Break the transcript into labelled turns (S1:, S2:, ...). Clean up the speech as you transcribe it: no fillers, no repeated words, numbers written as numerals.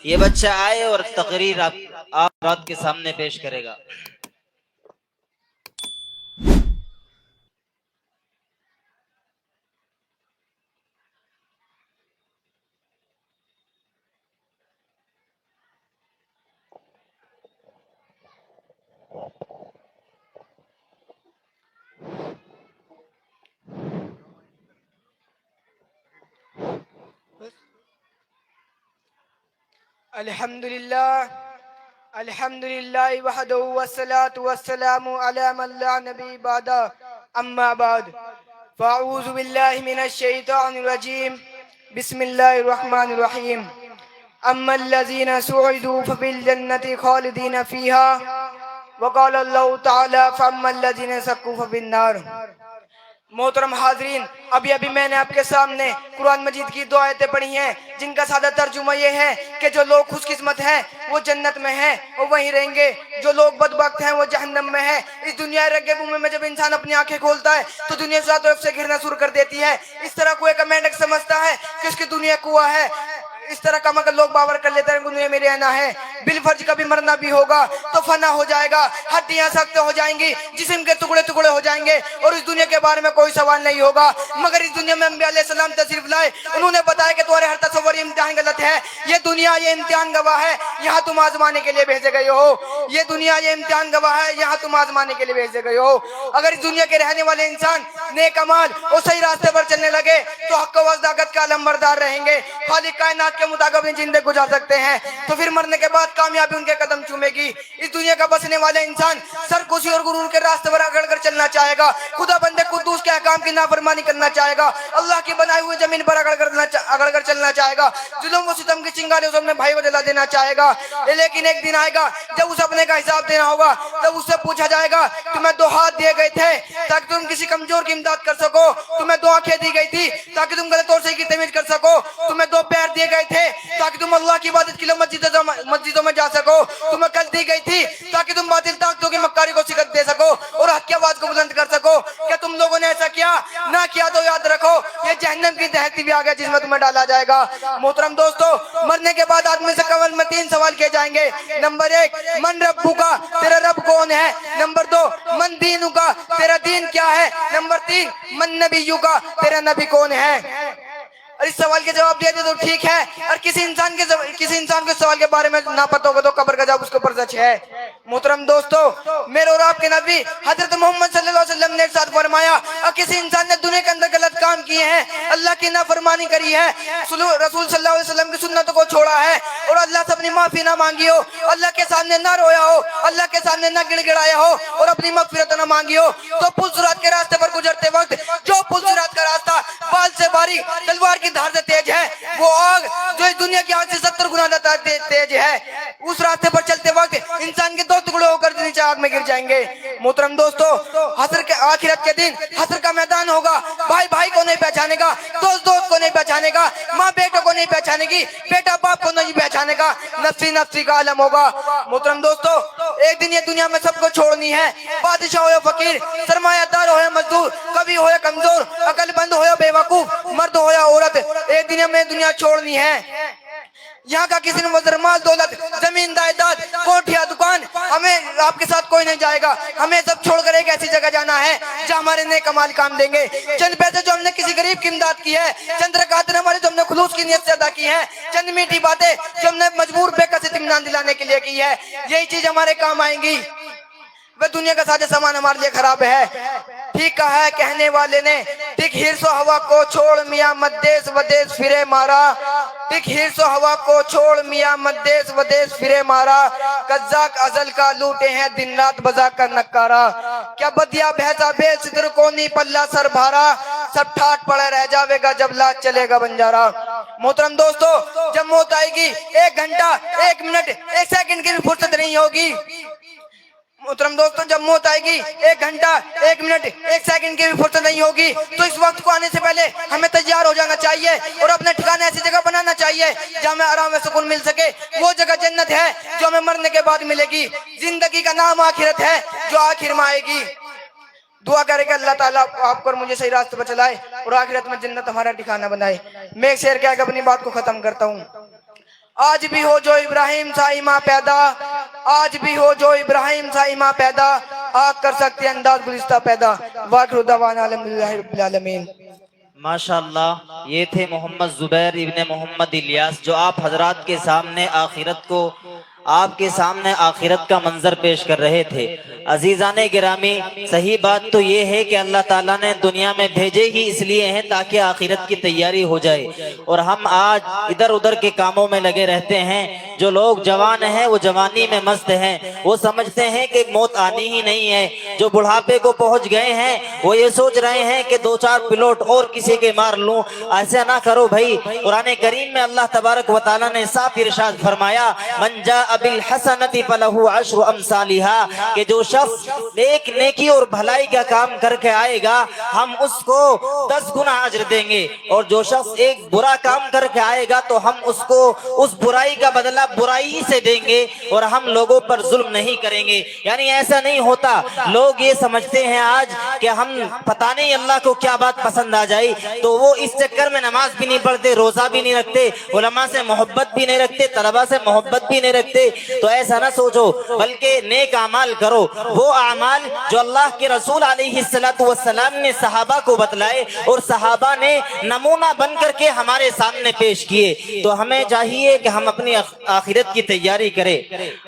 S1: یہ بچہ آئے اور تقریر آپ رات کے سامنے پیش کرے گا۔
S2: الحمدللہ وحدہ والصلاة والسلام علی من لا نبی بعدہ اما بعد فاعوذ باللہ من الشیطان الرجیم بسم اللہ الرحمن الرحیم اما الذین سعدوا ففی الجنة خالدین فیہا وقال اللہ تعالی فاما الذین سقوا ففی النار۔ محترم حاضرین، ابھی میں نے آپ کے سامنے قرآن مجید کی دو آیتیں پڑھی ہیں جن کا سادہ ترجمہ یہ ہے کہ جو لوگ خوش قسمت ہیں وہ جنت میں ہیں اور وہیں رہیں گے، جو لوگ بدبخت ہیں وہ جہنم میں ہیں۔ اس دنیا رگے بومے میں جب انسان اپنی آنکھیں کھولتا ہے تو دنیا چاروں طرف سے گھرنا شروع کر دیتی ہے۔ اس طرح کوئی کا مینڈک سمجھتا ہے کہ اس کی دنیا کنواں ہے، اس طرح کا مگر لوگ باور کر لیتے ہیں کہ دنیا میں رہنا ہے، بالفرض کبھی مرنا بھی ہوگا تو فنا ہو جائے گا، ہڈیاں سخت ہو جائیں گی، جسم کے ٹکڑے ٹکڑے ہو جائیں گے اور اس دنیا کے بارے میں کوئی سوال نہیں ہوگا۔ مگر اس دنیا میں انبیاء علیہ السلام تشریف لائے، انہوں نے بتایا کہ تمہارے ہر تصور امتحان غلط ہے، یہ دنیا یہ امتحان گواہ ہے، یہاں تم آزمانے کے لیے بھیجے گئے ہو، یہ دنیا یہ امتحان گواہ ہے، یہاں تم آزمانے کے لیے بھیجے گئے ہو۔ اگر اس دنیا کے رہنے والے انسان نیک اعمال اور صحیح راستے پر چلنے لگے تو حق و صداقت کا علم بردار رہیں گے، خالق کائنات کے مطابق اپنی زندگی گزار سکتے ہیں، تو پھر مرنے کے بعد کامیابی ان کے قدم چومے گی۔ اس دنیا کا بسنے والے انسان سرکشی اور غرور کے راستے پر اگڑ کر چلنا چاہے گا، خدا بندے قدوس کے احکام کی نافرمانی کرنا چاہے گا، اللہ کی بنائی ہوئی زمین پر اگڑ کر چلنا چاہے گا، ظلم و ستم کی چنگاری اس اپنے بھائی کو جلا دینا چاہے گا۔ لیکن ایک دن آئے گا جب اس اپنے کا حساب دینا ہوگا، تب اس سے پوچھا جائے گا تمہیں دو ہاتھ دیے گئے تھے تاکہ تم کسی کمزور کی امداد کر سکو، تمہیں دو آنکھیں دی گئی تھی تاکہ تم غلط اور صحیح کی تمیز کر سکو، تمہیں دو پیر دیے گئے تھے تاکہ تم اللہ کی عبادت کے لیے مسجدوں میں جا سکو، تمہیں کل دی گئی تھی تاکہ تم باطل طاقتوں کی مکاری کو شکست دے سکو اور حق کی آواز کو بلند کر سکو۔ کیا تم لوگوں نے ایسا کیا؟ نہ کیا تو یاد رکھو یہ جہنم کی دہتی بھی آ گیا جس میں تمہیں ڈالا جائے گا۔ محترم دوستو، مرنے کے بعد آدمی سے قبر میں 3 سوال کیے جائیں گے۔ نمبر 1، من ربو کا، تیرا رب کون ہے؟ نمبر 2، من دینو کا، تیرا دین کیا ہے؟ نمبر 3، من نبیو کا، تیرا نبی کون ہے؟ اور اس سوال کے جواب دے دے تو ٹھیک ہے، اور کسی انسان کے سوال کے بارے میں نہ پتہ ہوگا تو قبر کا جواب اس کے اوپر سچ ہے۔ محترم دوستو، میرے اور آپ کے نبی حضرت محمد صلی اللہ علیہ وسلم نے ارشاد فرمایا، اور کسی انسان نے دنیا کے اندر غلط کام کیے ہیں، اللہ کی نافرمانی کری ہے، رسول صلی اللہ علیہ وسلم کی سنتوں کو چھوڑا ہے اور اللہ سے اپنی معافی نہ مانگی ہو، اللہ کے سامنے نہ رویا ہو، اللہ کے سامنے نہ گڑ گڑایا ہو اور اپنی مغفرت نہ مانگی ہو، تو پل صراط کے راستے پر گزرتے وقت جو پل صراط کا راستہ بال سے باریک تلوار کی دھار سے تیز ہے، وہ آگ جو اس دنیا کی آگ سے 70 گنا زیادہ تیز ہے، اس راستے پر چلتے وقت انسان کے 2 ٹکڑے ہو کر نیچے آگ میں گر جائیں گے۔ محترم دوستو، حشر کے آخرت کے دن حشر کا میدان ہوگا، بھائی بھائی کو نہیں پہچانے گا، دوست دوست کو نہیں پہچانے گا، ماں بیٹوں کو نہیں پہچانے گی، بیٹا باپ کو نہیں پہچانے گا، نفسی نفسی کا عالم ہوگا۔ محترم دوستو، ایک دن یہ دنیا میں سب کو چھوڑنی ہے، بادشاہ ہو یا فقیر، سرمایہ دار ہو یا مزدور، کبھی ہو یا کمزور، عقل مند ہو یا بے وقوف، مرد ہو یا عورت، ایک دن ہمیں دنیا چھوڑنی ہے۔ یہاں کا کسی نے وزر مال دولت، زمین جائیداد، کوٹھیا دکان، ہمیں آپ کے ساتھ کوئی نہیں جائے گا، ہمیں سب چھوڑ کر ایک ایسی جگہ جانا ہے جہاں ہمارے نیک اعمال کام دیں گے۔ چند پیسے جو ہم نے کسی غریب کی امداد کی ہے، چند رکعتیں ہمارے جو ہم نے خلوص کی نیت سے ادا کی ہے، چند میٹھی باتیں جو ہم نے مجبور بے کس اطمینان دلانے کے لیے کی ہے، یہی چیز ہمارے کام آئیں گی۔ وہ دنیا کا سارے سامان ہمارے لیے خراب ہے۔ ٹھیک کہا ہے کہنے والے نے، ٹک ہرس و ہوا کو چھوڑ میاں مدیس ودیس پھرے مارا، ٹک ہرس و ہوا کو چھوڑ میاں مدیس ودیس پھرے مارا، قزاق ازل کا لوٹے ہیں دن رات بزا کر نکارا، کیا بدیا بھیسا بے صدر کو نہیں پلہ سر بھارا، سب ٹھاٹ پڑے رہ جاوے گا جب لات چلے گا بنجارا۔ محترم دوستو، جب موت آئے گی 1 گھنٹہ 1 منٹ 1 سیکنڈ کی بھی فرصت نہیں ہوگی۔ محترم دوستو، جب موت آئے گی 1 گھنٹہ 1 منٹ 1 سیکنڈ کی بھی فرصت نہیں ہوگی، تو اس وقت کو آنے سے پہلے ہمیں تیار ہو جانا چاہیے اور اپنے ٹھکانے ایسی جگہ بنانا چاہیے جہاں ہمیں آرام و سکون مل سکے۔ وہ جگہ جنت ہے جو ہمیں مرنے کے بعد ملے گی، زندگی کا نام آخرت ہے جو آخر میں آئے گی۔ دعا کرے کہ اللہ تعالیٰ آپ کو مجھے صحیح راستے پر چلائے اور آخرت میں جنت ہمارا ٹھکانہ بنائے۔ میں ایک شعر کہہ کے اپنی بات کو ختم کرتا ہوں۔ آج بھی ہو جو ابراہیم سا ایماں پیدا، آج بھی ہو جو ابراہیم سا ایماں پیدا، آگ کر سکتے انداز گلستہ پیدا۔ واخر دعوانا الحمدللہ رب العالمین۔
S1: ماشاءاللہ، یہ تھے محمد زبیر ابن محمد الیاس، جو آپ حضرات کے سامنے آخرت کا منظر پیش کر رہے تھے۔ عزیزان گرامی، صحیح بات تو یہ ہے کہ اللہ تعالیٰ نے دنیا میں بھیجے ہی اس لیے ہیں تاکہ آخرت کی تیاری ہو جائے، اور ہم آج ادھر ادھر کے کاموں میں لگے رہتے ہیں۔ جو لوگ جوان ہیں وہ جوانی میں مست ہیں، وہ سمجھتے ہیں کہ موت آنی ہی نہیں ہے۔ جو بڑھاپے کو پہنچ گئے ہیں وہ یہ سوچ رہے ہیں کہ 2-4 پلوٹ اور کسی کے مار لوں۔ ایسا نہ کرو بھائی، قرآن کریم میں اللہ تبارک و تعالیٰ نے صاف ارشاد فرمایا، من جاء بالحسنۃ فلہ عشر امثالھا، کہ جو شخص ایک نیکی اور بھلائی کا کام کر کے آئے گا ہم اس کو 10 گنا اجر دیں گے، اور جو شخص ایک برا کام کر کے آئے گا تو ہم اس کو اس برائی کا بدلہ برائی سے دیں گے، اور ہم لوگوں پر ظلم نہیں کریں گے۔ یعنی ایسا نہیں ہوتا۔ لوگ یہ سمجھتے ہیں آج کہ ہم پتہ نہیں اللہ کو کیا بات پسند آ جائے، تو وہ اس چکر میں نماز بھی نہیں پڑھتے، روزہ بھی نہیں رکھتے، علماء سے محبت بھی نہیں رکھتے، طلباء سے محبت بھی نہیں رکھتے۔ تو ایسا نہ سوچو، بلکہ نیک اعمال کرو، وہ اعمال جو اللہ کے رسول علیہ السلام نے صحابہ کو بتلائے اور صحابہ نے نمونہ بن کر کے ہمارے سامنے پیش کیے۔ تو ہمیں چاہیے کہ ہم اپنی آخرت کی تیاری کریں۔